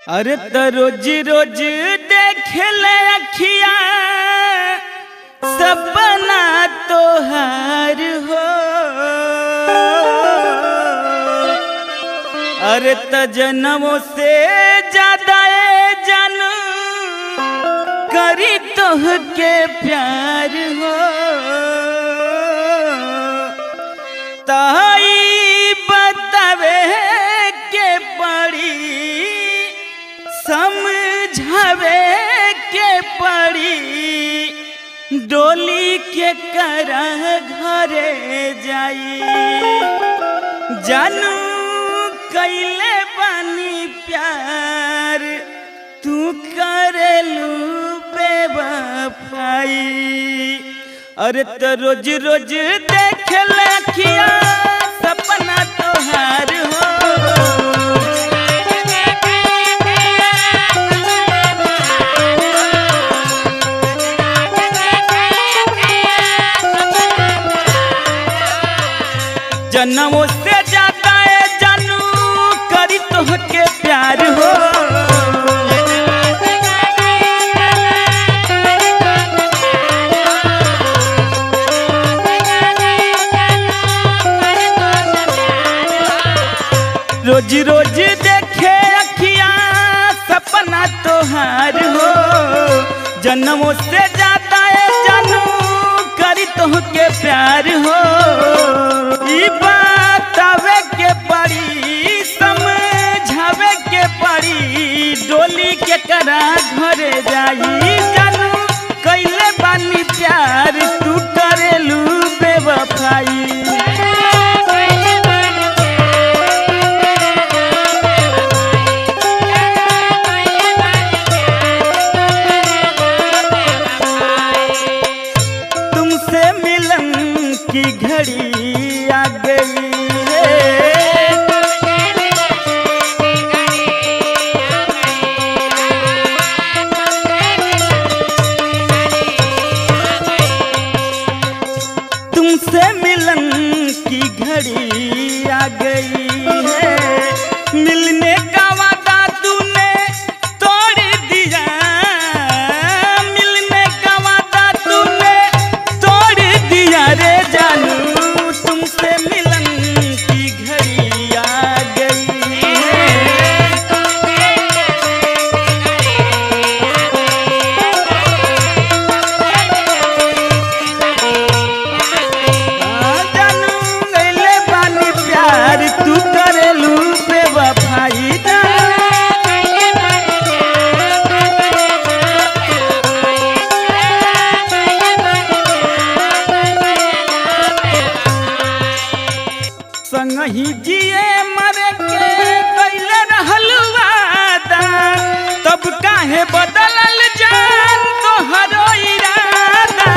अरे तो रोज रोज देख ले अखिया सपना तोहार हो। अरे तो जन्मों से ज्यादा जन करी तोह के प्यार हो। ताई बतावे के पड़ी समझावे के पड़ी डोली के करा घरे जाई। जानू कैले बानी प्यार तू करेलू बेवफाई। अरे तो रोज रोज देख ले अखिया सपना तोहार हो। जन्मों से ज्यादा है जानू करी तोह के प्यार हो। रोज रोज देखे अखिया सपना तोहार हो। जन्मों से ज्यादा है जानू करी तोह के प्यार हो। ई बतावे के पड़ी समझावे के पड़ी डोली के करा घरे जाई। जानू कैले बानी प्यार तू करेलू बेवफाई। तुमसे मिलन की घड़ी आ गई तुमसे मिलन की घड़ी आ गई है। मिलने का वादा तूने तोड़ दिया। मिलने का वादा तूने तोड़ दिया रे जानू तुमसे मिलन की घड़ी आ गई है। जानू गइले बानी प्यार तू करेलू बेवफाई। संगही जिए मरे के कैले रहलू वादा तब काहे बदलल जान तोहरो इरादा।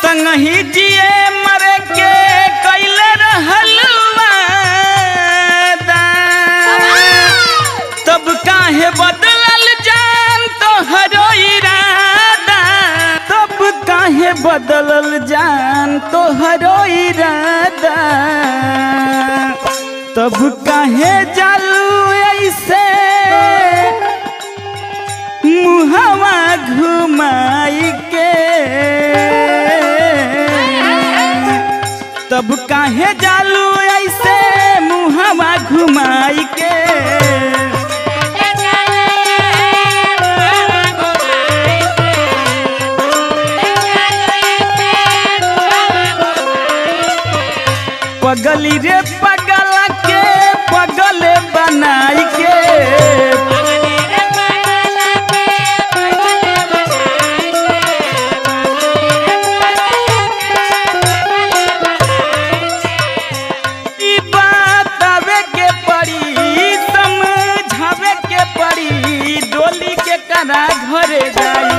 संगही जिए मरे के कैले रहलू वादा तब काहे बदलल जान तोहरो इरादा। तब काहे बदलल जान तोहरो इरादा। तब काहे जालू ऐसे मुहवा घुमाई के। तब काहे जालू ऐसे मुहवा घुमाई के। पगली रे पगला के पगले बनाई के। ई बतावे के पड़ी समझावे के पड़ी डोली के करा घरे जाई।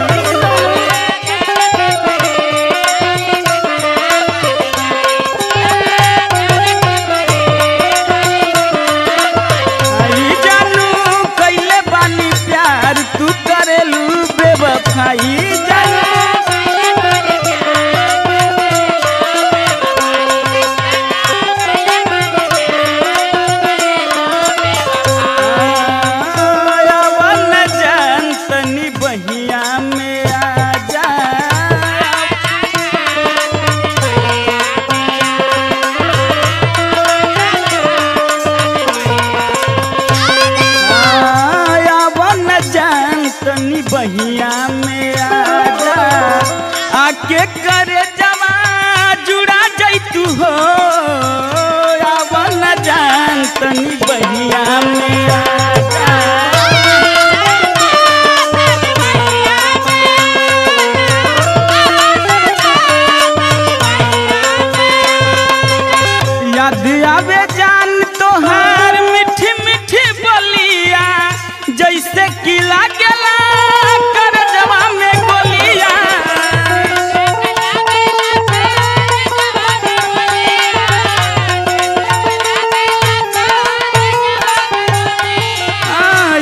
आके करे जवा जुड़ा जैतू हो आवन जान तनी बहिया में आजा। याद आवे जान तोहार मीठी मीठी बोलिया जैसे कि लागेला कर जवा में गोलिया।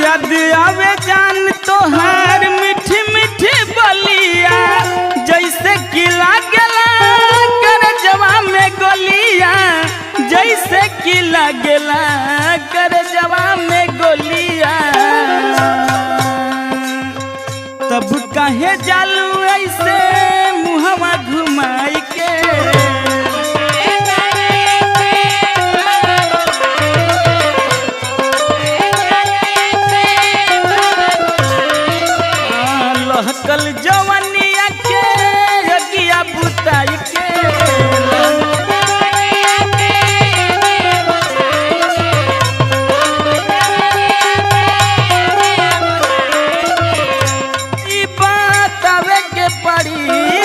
याद आवे जान तोहार मीठी मीठी बोलिया जैसे कि लागेला कर जवा में गोलिया जैसे कि लागेला कर जवा में गोलिया। तब काहे जालू ऐसे मुहवा घुमाई के लहकल जवनिया के यगिया बुताई के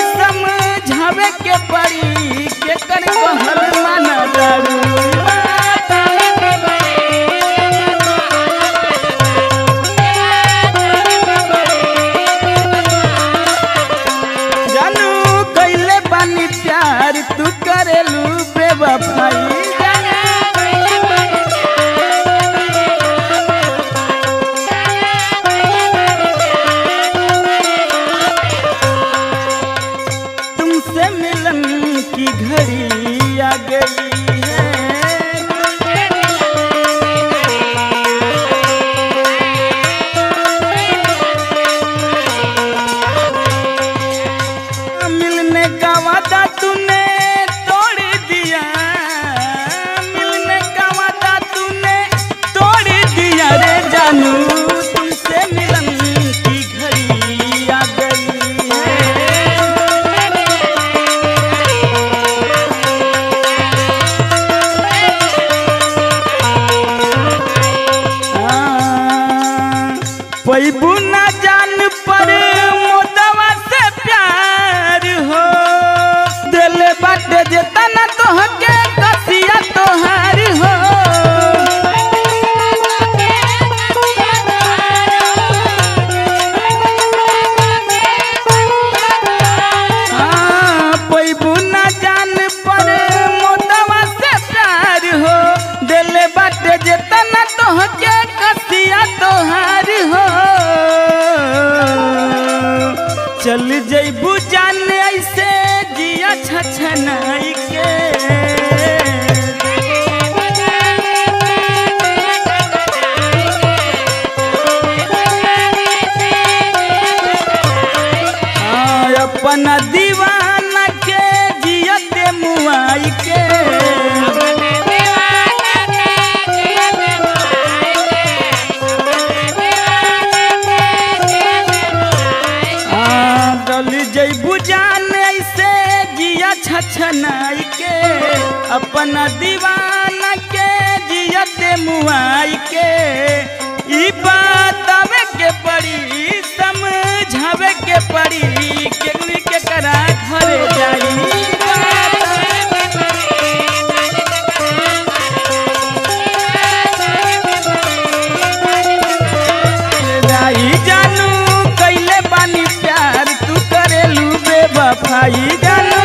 समझावे के पड़ी के कर कहल माना दारू जानू कैले बानी प्यार तू करेलू बेवफाई। तुमसे मिलन की घड़ी आ गई है मिलने का वादा तूने तोड़ दिया मिलने का वादा तूने तोड़ दिया रे जानू तुमसे मिलन की घड़ी आ गई पैबू न जान पर मोदवा से प्यार हो दिल बाटे जेता न तोहके कसिया तोहार हो। पैबू न जान पर मोदवा से प्यार हो दिल बाटे जेता न तोहके कसिया तोहार हो। चल जैबू जान ऐसे जिया छछनाई के अपना दीवाना के जियते मुआई के जैबू जान ऐसे जिया छछनाई के अपना दीवाना के जियते मुआई के ई बात आवे के पड़ी समझावे के पड़ी केकनी के करा घरे जाई जानू कैले बानी प्यार तू करेलू बेवफाई जानू।